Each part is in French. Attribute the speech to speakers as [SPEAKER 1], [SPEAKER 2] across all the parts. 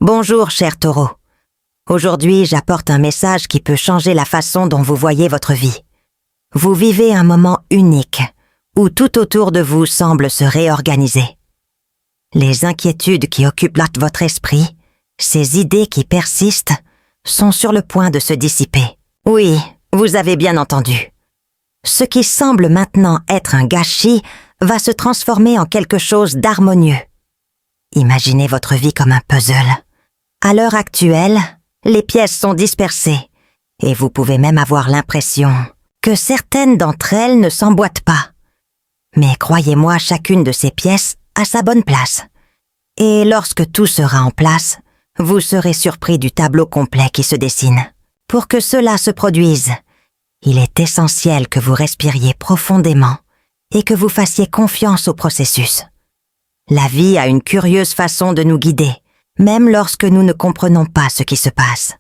[SPEAKER 1] Bonjour, cher taureau. Aujourd'hui, j'apporte un message qui peut changer la façon dont vous voyez votre vie. Vous vivez un moment unique, où tout autour de vous semble se réorganiser. Les inquiétudes qui occupent votre esprit, ces idées qui persistent, sont sur le point de se dissiper. Oui, vous avez bien entendu. Ce qui semble maintenant être un gâchis va se transformer en quelque chose d'harmonieux. Imaginez votre vie comme un puzzle. À l'heure actuelle, les pièces sont dispersées et vous pouvez même avoir l'impression que certaines d'entre elles ne s'emboîtent pas. Mais croyez-moi, chacune de ces pièces a sa bonne place. Et lorsque tout sera en place, vous serez surpris du tableau complet qui se dessine. Pour que cela se produise, il est essentiel que vous respiriez profondément et que vous fassiez confiance au processus. La vie a une curieuse façon de nous guider, même lorsque nous ne comprenons pas ce qui se passe.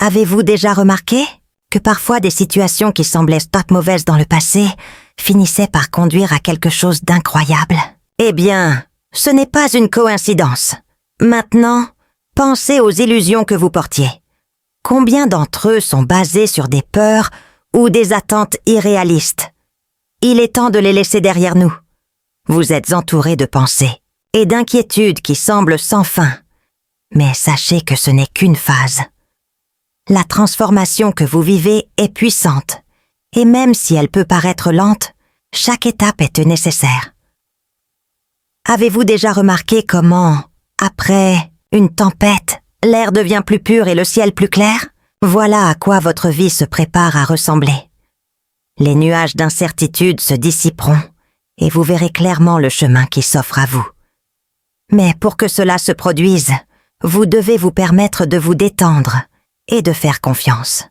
[SPEAKER 1] Avez-vous déjà remarqué que parfois des situations qui semblaient pas mauvaises dans le passé finissaient par conduire à quelque chose d'incroyable? Eh bien, ce n'est pas une coïncidence. Maintenant, pensez aux illusions que vous portiez. Combien d'entre eux sont basés sur des peurs ou des attentes irréalistes? Il est temps de les laisser derrière nous. Vous êtes entouré de pensées et d'inquiétudes qui semblent sans fin. Mais sachez que ce n'est qu'une phase. La transformation que vous vivez est puissante, et même si elle peut paraître lente, chaque étape est nécessaire. Avez-vous déjà remarqué comment, après une tempête, l'air devient plus pur et le ciel plus clair? Voilà à quoi votre vie se prépare à ressembler. Les nuages d'incertitude se dissiperont, et vous verrez clairement le chemin qui s'offre à vous. Mais pour que cela se produise, vous devez vous permettre de vous détendre et de faire confiance.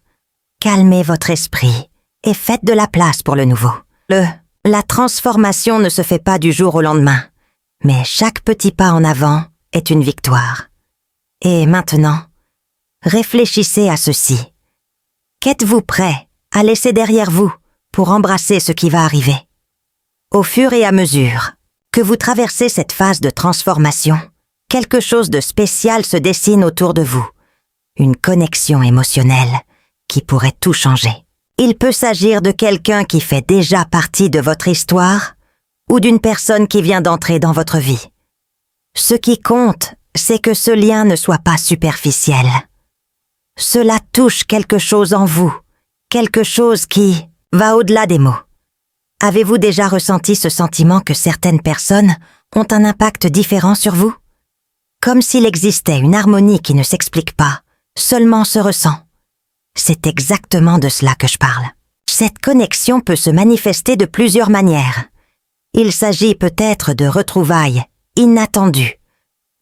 [SPEAKER 1] Calmez votre esprit et faites de la place pour le nouveau. La transformation ne se fait pas du jour au lendemain, mais chaque petit pas en avant est une victoire. Et maintenant, réfléchissez à ceci. Qu'êtes-vous prêt à laisser derrière vous pour embrasser ce qui va arriver? Au fur et à mesure que vous traversez cette phase de transformation, quelque chose de spécial se dessine autour de vous. Une connexion émotionnelle qui pourrait tout changer. Il peut s'agir de quelqu'un qui fait déjà partie de votre histoire ou d'une personne qui vient d'entrer dans votre vie. Ce qui compte, c'est que ce lien ne soit pas superficiel. Cela touche quelque chose en vous, quelque chose qui va au-delà des mots. Avez-vous déjà ressenti ce sentiment que certaines personnes ont un impact différent sur vous? Comme s'il existait une harmonie qui ne s'explique pas, seulement se ressent. C'est exactement de cela que je parle. Cette connexion peut se manifester de plusieurs manières. Il s'agit peut-être de retrouvailles inattendues,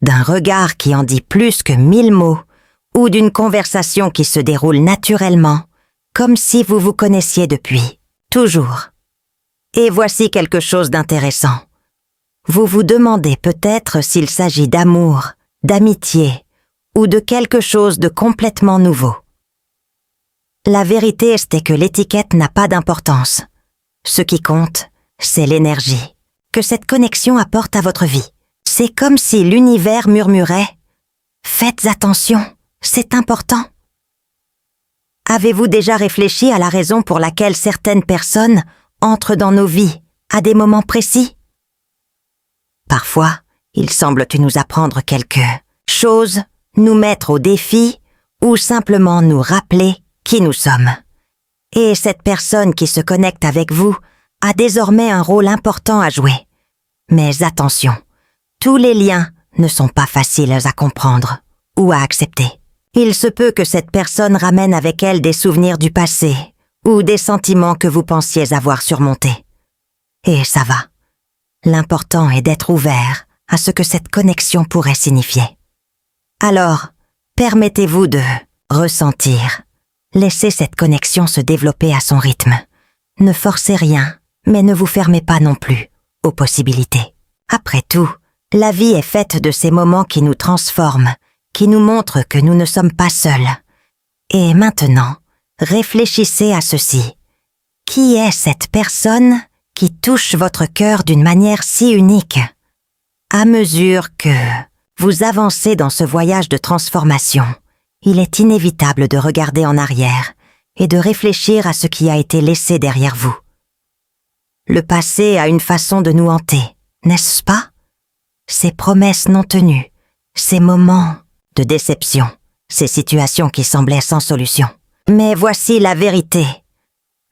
[SPEAKER 1] d'un regard qui en dit plus que 1000 mots, ou d'une conversation qui se déroule naturellement, comme si vous vous connaissiez depuis, toujours. Et voici quelque chose d'intéressant. Vous vous demandez peut-être s'il s'agit d'amour, d'amitié ou de quelque chose de complètement nouveau. La vérité est que l'étiquette n'a pas d'importance. Ce qui compte, c'est l'énergie que cette connexion apporte à votre vie. C'est comme si l'univers murmurait « Faites attention, c'est important ». Avez-vous déjà réfléchi à la raison pour laquelle certaines personnes entrent dans nos vies à des moments précis? Parfois, il semble nous apprendre quelque chose, nous mettre au défi ou simplement nous rappeler qui nous sommes. Et cette personne qui se connecte avec vous a désormais un rôle important à jouer. Mais attention, tous les liens ne sont pas faciles à comprendre ou à accepter. Il se peut que cette personne ramène avec elle des souvenirs du passé ou des sentiments que vous pensiez avoir surmontés. Et ça va. L'important est d'être ouvert à ce que cette connexion pourrait signifier. Alors, permettez-vous de ressentir. Laissez cette connexion se développer à son rythme. Ne forcez rien, mais ne vous fermez pas non plus aux possibilités. Après tout, la vie est faite de ces moments qui nous transforment, qui nous montrent que nous ne sommes pas seuls. Et maintenant, réfléchissez à ceci. Qui est cette personne qui touche votre cœur d'une manière si unique? À mesure que vous avancez dans ce voyage de transformation, il est inévitable de regarder en arrière et de réfléchir à ce qui a été laissé derrière vous. Le passé a une façon de nous hanter, n'est-ce pas? Ces promesses non tenues, ces moments de déception, ces situations qui semblaient sans solution. Mais voici la vérité.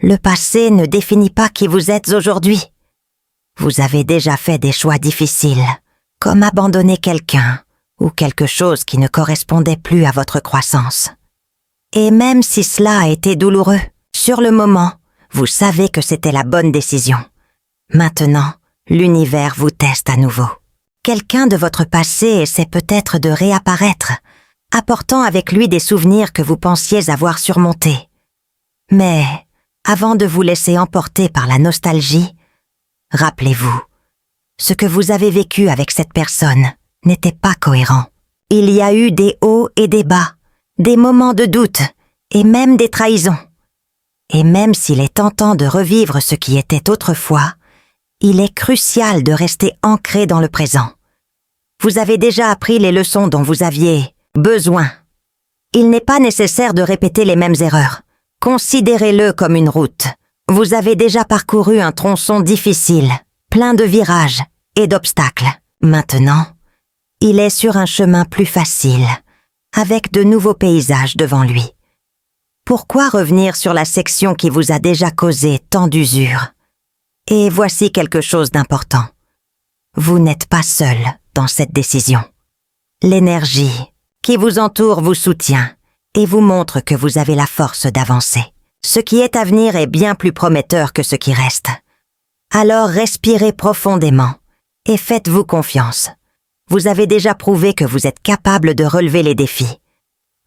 [SPEAKER 1] Le passé ne définit pas qui vous êtes aujourd'hui. Vous avez déjà fait des choix difficiles, comme abandonner quelqu'un ou quelque chose qui ne correspondait plus à votre croissance. Et même si cela a été douloureux, sur le moment, vous savez que c'était la bonne décision. Maintenant, l'univers vous teste à nouveau. Quelqu'un de votre passé essaie peut-être de réapparaître, apportant avec lui des souvenirs que vous pensiez avoir surmontés. Mais, avant de vous laisser emporter par la nostalgie, rappelez-vous, ce que vous avez vécu avec cette personne n'était pas cohérent. Il y a eu des hauts et des bas, des moments de doute et même des trahisons. Et même s'il est tentant de revivre ce qui était autrefois, il est crucial de rester ancré dans le présent. Vous avez déjà appris les leçons dont vous aviez besoin. Il n'est pas nécessaire de répéter les mêmes erreurs. Considérez-le comme une route. Vous avez déjà parcouru un tronçon difficile, plein de virages et d'obstacles. Maintenant, il est sur un chemin plus facile, avec de nouveaux paysages devant lui. Pourquoi revenir sur la section qui vous a déjà causé tant d'usure? Et voici quelque chose d'important. Vous n'êtes pas seul dans cette décision. L'énergie qui vous entoure vous soutient et vous montre que vous avez la force d'avancer. Ce qui est à venir est bien plus prometteur que ce qui reste. Alors respirez profondément et faites-vous confiance. Vous avez déjà prouvé que vous êtes capable de relever les défis.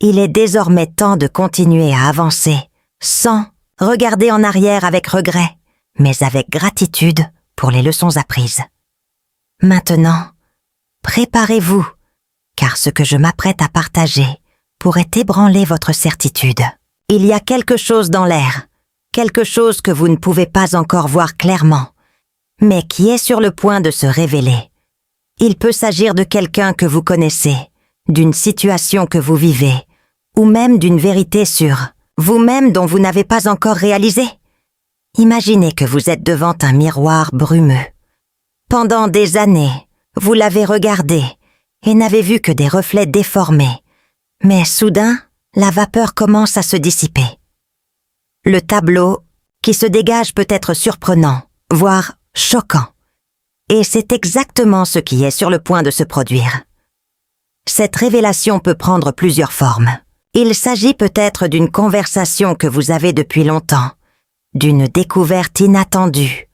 [SPEAKER 1] Il est désormais temps de continuer à avancer sans regarder en arrière avec regret, mais avec gratitude pour les leçons apprises. Maintenant, préparez-vous, car ce que je m'apprête à partager pourrait ébranler votre certitude. Il y a quelque chose dans l'air, quelque chose que vous ne pouvez pas encore voir clairement, mais qui est sur le point de se révéler. Il peut s'agir de quelqu'un que vous connaissez, d'une situation que vous vivez, ou même d'une vérité sur vous-même dont vous n'avez pas encore réalisé. Imaginez que vous êtes devant un miroir brumeux. Pendant des années, vous l'avez regardé et n'avez vu que des reflets déformés. Mais soudain, la vapeur commence à se dissiper. Le tableau qui se dégage peut être surprenant, voire choquant. Et c'est exactement ce qui est sur le point de se produire. Cette révélation peut prendre plusieurs formes. Il s'agit peut-être d'une conversation que vous avez depuis longtemps, d'une découverte inattendue,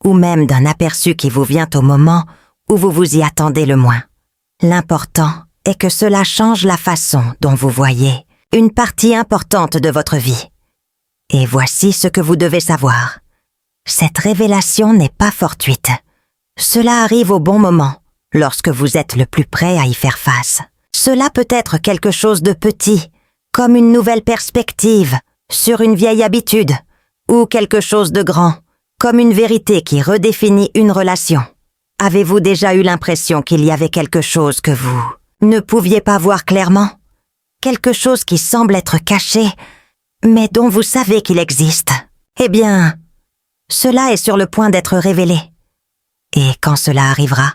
[SPEAKER 1] ou même d'un aperçu qui vous vient au moment où vous vous y attendez le moins. L'important est que cela change la façon dont vous voyez une partie importante de votre vie. Et voici ce que vous devez savoir. Cette révélation n'est pas fortuite. Cela arrive au bon moment, lorsque vous êtes le plus prêt à y faire face. Cela peut être quelque chose de petit, comme une nouvelle perspective sur une vieille habitude, ou quelque chose de grand, comme une vérité qui redéfinit une relation. Avez-vous déjà eu l'impression qu'il y avait quelque chose que vous ne pouviez pas voir clairement? Quelque chose qui semble être caché, mais dont vous savez qu'il existe? Eh bien, cela est sur le point d'être révélé. Et quand cela arrivera,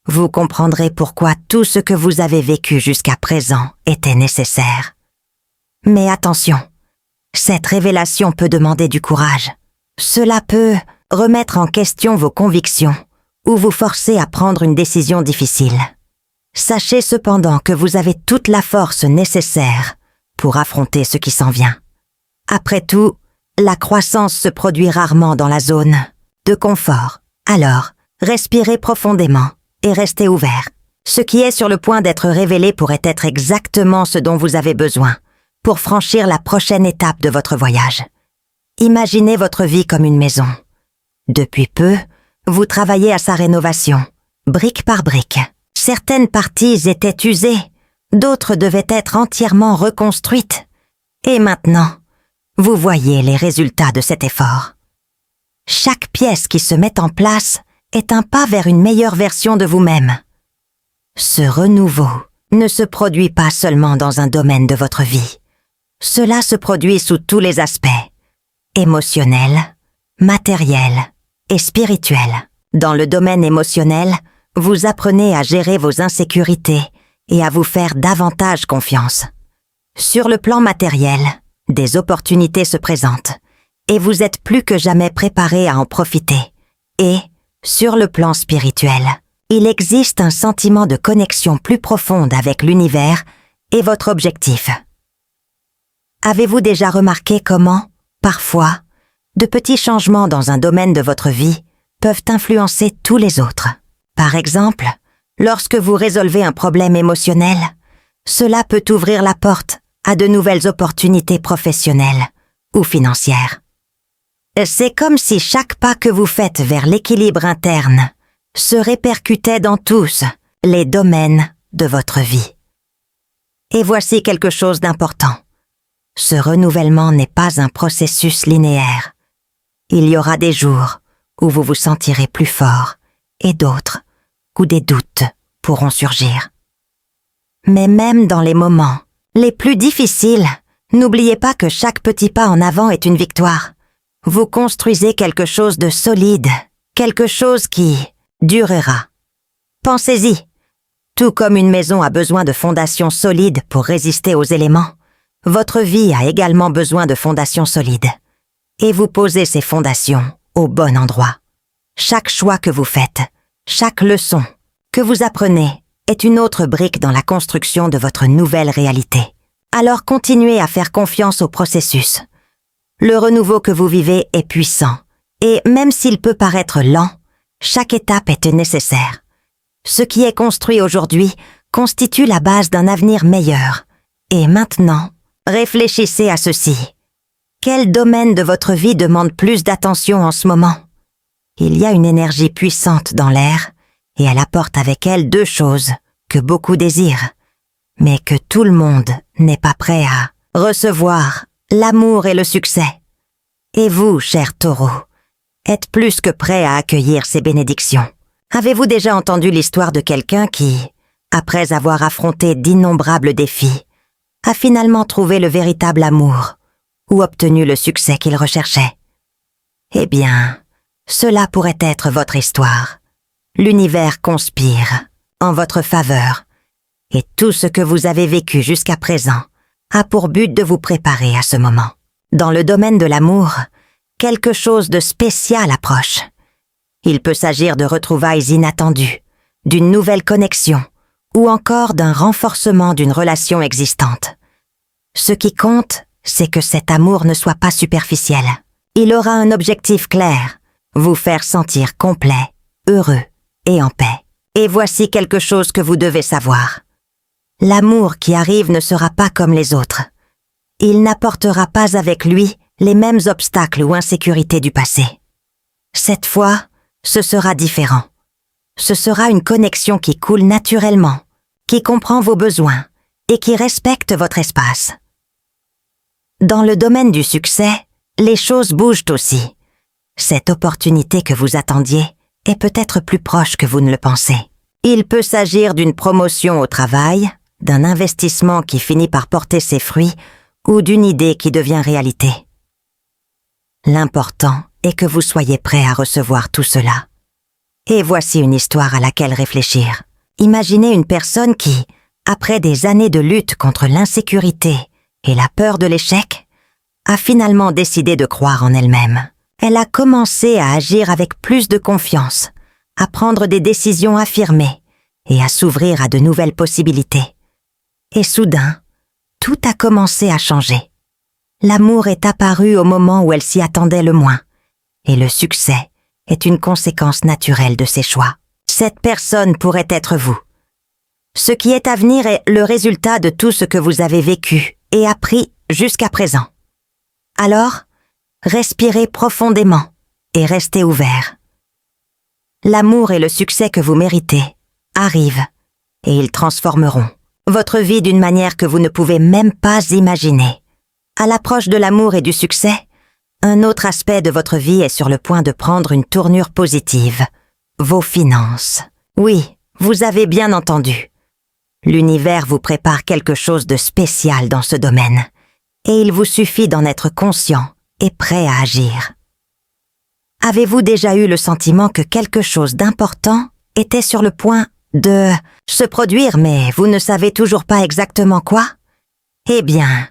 [SPEAKER 1] vous comprendrez pourquoi tout ce que vous avez vécu jusqu'à présent était nécessaire. Mais attention, cette révélation peut demander du courage. Cela peut remettre en question vos convictions ou vous forcer à prendre une décision difficile. Sachez cependant que vous avez toute la force nécessaire pour affronter ce qui s'en vient. Après tout, la croissance se produit rarement dans la zone de confort. Alors, respirez profondément et restez ouvert. Ce qui est sur le point d'être révélé pourrait être exactement ce dont vous avez besoin pour franchir la prochaine étape de votre voyage. Imaginez votre vie comme une maison. Depuis peu, vous travaillez à sa rénovation, brique par brique. Certaines parties étaient usées, d'autres devaient être entièrement reconstruites. Et maintenant, vous voyez les résultats de cet effort. Chaque pièce qui se met en place est un pas vers une meilleure version de vous-même. Ce renouveau ne se produit pas seulement dans un domaine de votre vie. Cela se produit sous tous les aspects, émotionnel, matériel et spirituel. Dans le domaine émotionnel, vous apprenez à gérer vos insécurités et à vous faire davantage confiance. Sur le plan matériel, des opportunités se présentent et vous êtes plus que jamais préparé à en profiter. Et, sur le plan spirituel, il existe un sentiment de connexion plus profonde avec l'univers et votre objectif. Avez-vous déjà remarqué comment, parfois, de petits changements dans un domaine de votre vie peuvent influencer tous les autres? Par exemple, lorsque vous résolvez un problème émotionnel, cela peut ouvrir la porte à de nouvelles opportunités professionnelles ou financières. C'est comme si chaque pas que vous faites vers l'équilibre interne se répercutait dans tous les domaines de votre vie. Et voici quelque chose d'important. Ce renouvellement n'est pas un processus linéaire. Il y aura des jours où vous vous sentirez plus fort et d'autres où des doutes pourront surgir. Mais même dans les moments les plus difficiles, n'oubliez pas que chaque petit pas en avant est une victoire. Vous construisez quelque chose de solide, quelque chose qui durera. Pensez-y. Tout comme une maison a besoin de fondations solides pour résister aux éléments, votre vie a également besoin de fondations solides. Et vous posez ces fondations au bon endroit. Chaque choix que vous faites, chaque leçon que vous apprenez est une autre brique dans la construction de votre nouvelle réalité. Alors continuez à faire confiance au processus. Le renouveau que vous vivez est puissant, et même s'il peut paraître lent, chaque étape est nécessaire. Ce qui est construit aujourd'hui constitue la base d'un avenir meilleur. Et maintenant, réfléchissez à ceci. Quel domaine de votre vie demande plus d'attention en ce moment? Il y a une énergie puissante dans l'air, et elle apporte avec elle deux choses que beaucoup désirent, mais que tout le monde n'est pas prêt à recevoir: l'amour et le succès. Et vous, cher Taureau, êtes plus que prêt à accueillir ces bénédictions. Avez-vous déjà entendu l'histoire de quelqu'un qui, après avoir affronté d'innombrables défis, a finalement trouvé le véritable amour ou obtenu le succès qu'il recherchait? Eh bien, cela pourrait être votre histoire. L'univers conspire en votre faveur, et tout ce que vous avez vécu jusqu'à présent a pour but de vous préparer à ce moment. Dans le domaine de l'amour, quelque chose de spécial approche. Il peut s'agir de retrouvailles inattendues, d'une nouvelle connexion, ou encore d'un renforcement d'une relation existante. Ce qui compte, c'est que cet amour ne soit pas superficiel. Il aura un objectif clair: vous faire sentir complet, heureux et en paix. Et voici quelque chose que vous devez savoir. L'amour qui arrive ne sera pas comme les autres. Il n'apportera pas avec lui les mêmes obstacles ou insécurités du passé. Cette fois, ce sera différent. Ce sera une connexion qui coule naturellement, qui comprend vos besoins et qui respecte votre espace. Dans le domaine du succès, les choses bougent aussi. Cette opportunité que vous attendiez est peut-être plus proche que vous ne le pensez. Il peut s'agir d'une promotion au travail, d'un investissement qui finit par porter ses fruits ou d'une idée qui devient réalité. L'important est que vous soyez prêt à recevoir tout cela. Et voici une histoire à laquelle réfléchir. Imaginez une personne qui, après des années de lutte contre l'insécurité et la peur de l'échec, a finalement décidé de croire en elle-même. Elle a commencé à agir avec plus de confiance, à prendre des décisions affirmées et à s'ouvrir à de nouvelles possibilités. Et soudain, tout a commencé à changer. L'amour est apparu au moment où elle s'y attendait le moins, et le succès est une conséquence naturelle de ses choix. Cette personne pourrait être vous. Ce qui est à venir est le résultat de tout ce que vous avez vécu et appris jusqu'à présent. Alors, respirez profondément et restez ouvert. L'amour et le succès que vous méritez arrivent et ils transformeront votre vie d'une manière que vous ne pouvez même pas imaginer. À l'approche de l'amour et du succès, un autre aspect de votre vie est sur le point de prendre une tournure positive. Vos finances. Oui, Vous avez bien entendu. L'univers vous prépare quelque chose de spécial dans ce domaine, et il vous suffit d'en être conscient et prêt à agir. Avez-vous déjà eu le sentiment que quelque chose d'important était sur le point de se produire, mais vous ne savez toujours pas exactement quoi? Eh bien,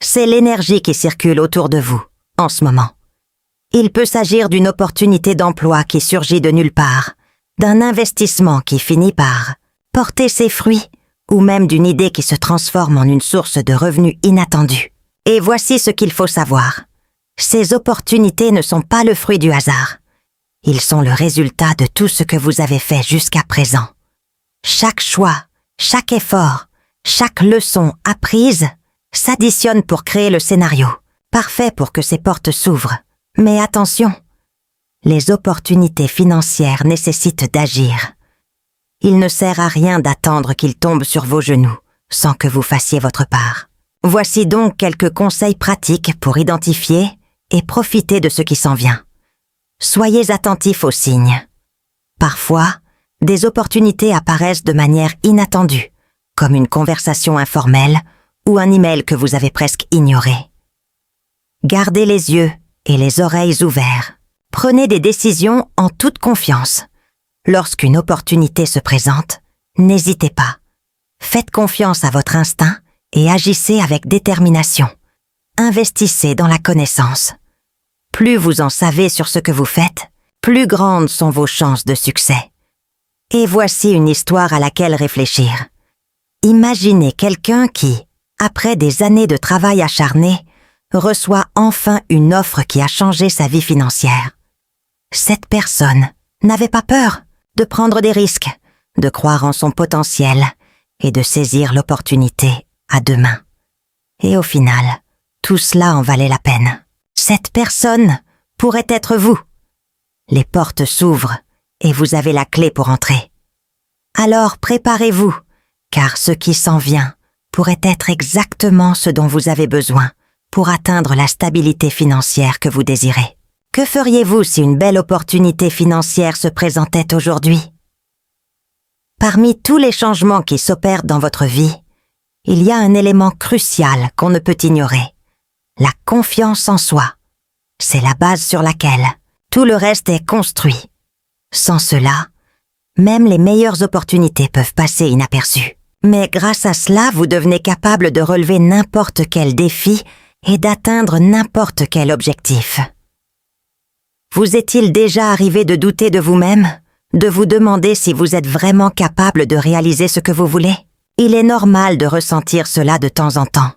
[SPEAKER 1] c'est l'énergie qui circule autour de vous, en ce moment. Il peut s'agir d'une opportunité d'emploi qui surgit de nulle part, d'un investissement qui finit par porter ses fruits, ou même d'une idée qui se transforme en une source de revenus inattendue. Et voici ce qu'il faut savoir. Ces opportunités ne sont pas le fruit du hasard. Ils sont le résultat de tout ce que vous avez fait jusqu'à présent. Chaque choix, chaque effort, chaque leçon apprise s'additionne pour créer le scénario, parfait pour que ces portes s'ouvrent. Mais attention, les opportunités financières nécessitent d'agir. Il ne sert à rien d'attendre qu'ils tombent sur vos genoux, sans que vous fassiez votre part. Voici donc quelques conseils pratiques pour identifier et profiter de ce qui s'en vient. Soyez attentifs aux signes. Parfois, des opportunités apparaissent de manière inattendue, comme une conversation informelle ou un email que vous avez presque ignoré. Gardez les yeux et les oreilles ouverts. Prenez des décisions en toute confiance. Lorsqu'une opportunité se présente, n'hésitez pas. Faites confiance à votre instinct et agissez avec détermination. Investissez dans la connaissance. Plus vous en savez sur ce que vous faites, plus grandes sont vos chances de succès. Et voici une histoire à laquelle réfléchir. Imaginez quelqu'un qui, après des années de travail acharné, reçoit enfin une offre qui a changé sa vie financière. Cette personne n'avait pas peur de prendre des risques, de croire en son potentiel et de saisir l'opportunité à deux mains. Et au final, tout cela en valait la peine. Cette personne pourrait être vous. Les portes s'ouvrent et vous avez la clé pour entrer. Alors préparez-vous, car ce qui s'en vient pourrait être exactement ce dont vous avez besoin pour atteindre la stabilité financière que vous désirez. Que feriez-vous si une belle opportunité financière se présentait aujourd'hui? Parmi tous les changements qui s'opèrent dans votre vie, il y a un élément crucial qu'on ne peut ignorer. La confiance en soi. C'est la base sur laquelle tout le reste est construit. Sans cela, même les meilleures opportunités peuvent passer inaperçues. Mais grâce à cela, vous devenez capable de relever n'importe quel défi et d'atteindre n'importe quel objectif. Vous est-il déjà arrivé de douter de vous-même, de vous demander si vous êtes vraiment capable de réaliser ce que vous voulez? Il est normal de ressentir cela de temps en temps,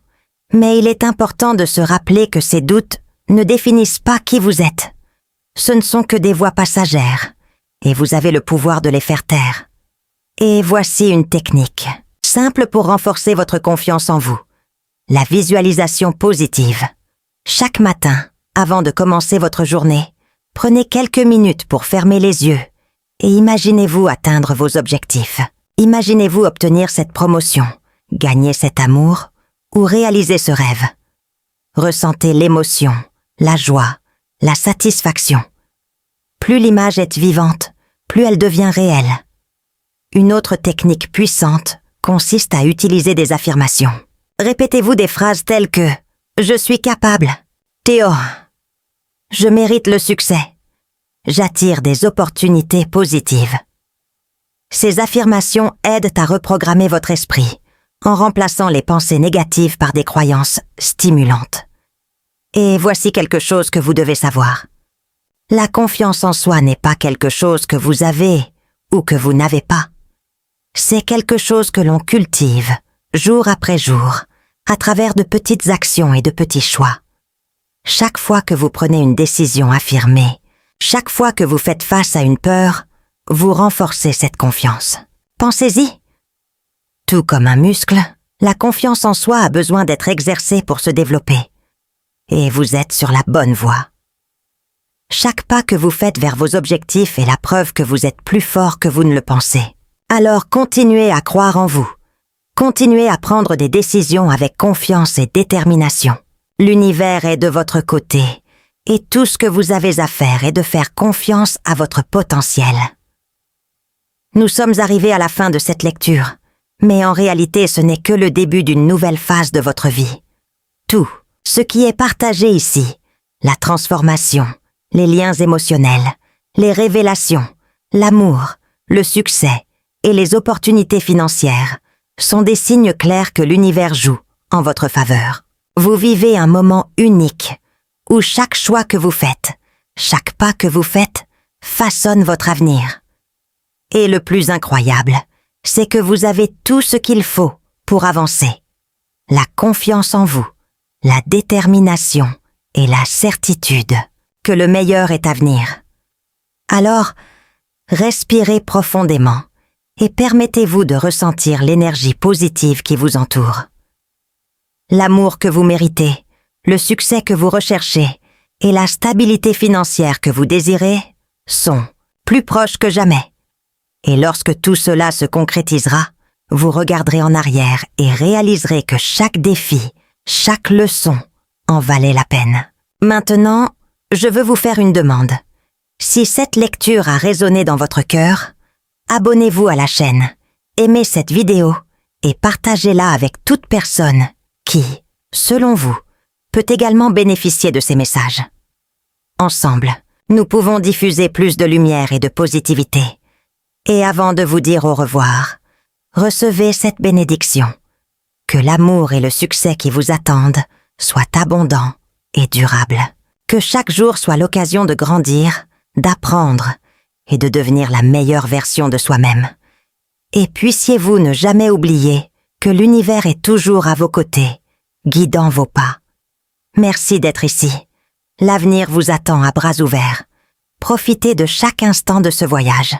[SPEAKER 1] mais il est important de se rappeler que ces doutes ne définissent pas qui vous êtes. Ce ne sont que des voix passagères, et vous avez le pouvoir de les faire taire. Et voici une technique, simple pour renforcer votre confiance en vous. La visualisation positive. Chaque matin, avant de commencer votre journée, prenez quelques minutes pour fermer les yeux et imaginez-vous atteindre vos objectifs. Imaginez-vous obtenir cette promotion, gagner cet amour ou réaliser ce rêve. Ressentez l'émotion, la joie, la satisfaction. Plus l'image est vivante, plus elle devient réelle. Une autre technique puissante consiste à utiliser des affirmations. Répétez-vous des phrases telles que « Je suis capable »,« Théo »,« Je mérite le succès », j'attire des opportunités positives. Ces affirmations aident à reprogrammer votre esprit en remplaçant les pensées négatives par des croyances stimulantes. Et voici quelque chose que vous devez savoir. La confiance en soi n'est pas quelque chose que vous avez ou que vous n'avez pas. C'est quelque chose que l'on cultive, jour après jour, à travers de petites actions et de petits choix. Chaque fois que vous prenez une décision affirmée, chaque fois que vous faites face à une peur, vous renforcez cette confiance. Pensez-y. Tout comme un muscle, la confiance en soi a besoin d'être exercée pour se développer. Et vous êtes sur la bonne voie. Chaque pas que vous faites vers vos objectifs est la preuve que vous êtes plus fort que vous ne le pensez. Alors continuez à croire en vous. Continuez à prendre des décisions avec confiance et détermination. L'univers est de votre côté et tout ce que vous avez à faire est de faire confiance à votre potentiel. Nous sommes arrivés à la fin de cette lecture, mais en réalité ce n'est que le début d'une nouvelle phase de votre vie. Tout ce qui est partagé ici, la transformation, les liens émotionnels, les révélations, l'amour, le succès et les opportunités financières sont des signes clairs que l'univers joue en votre faveur. Vous vivez un moment unique où chaque choix que vous faites, chaque pas que vous faites, façonne votre avenir. Et le plus incroyable, c'est que vous avez tout ce qu'il faut pour avancer. La confiance en vous, la détermination et la certitude que le meilleur est à venir. Alors, respirez profondément et permettez-vous de ressentir l'énergie positive qui vous entoure. L'amour que vous méritez, le succès que vous recherchez et la stabilité financière que vous désirez sont plus proches que jamais. Et lorsque tout cela se concrétisera, vous regarderez en arrière et réaliserez que chaque défi, chaque leçon en valait la peine. Maintenant, je veux vous faire une demande. Si cette lecture a résonné dans votre cœur, abonnez-vous à la chaîne, aimez cette vidéo et partagez-la avec toute personne qui, selon vous, peut également bénéficier de ces messages. Ensemble, nous pouvons diffuser plus de lumière et de positivité. Et avant de vous dire au revoir, recevez cette bénédiction. Que l'amour et le succès qui vous attendent soient abondants et durables. Que chaque jour soit l'occasion de grandir, d'apprendre et de devenir la meilleure version de soi-même. Et puissiez-vous ne jamais oublier que l'univers est toujours à vos côtés, guidant vos pas. Merci d'être ici. L'avenir vous attend à bras ouverts. Profitez de chaque instant de ce voyage.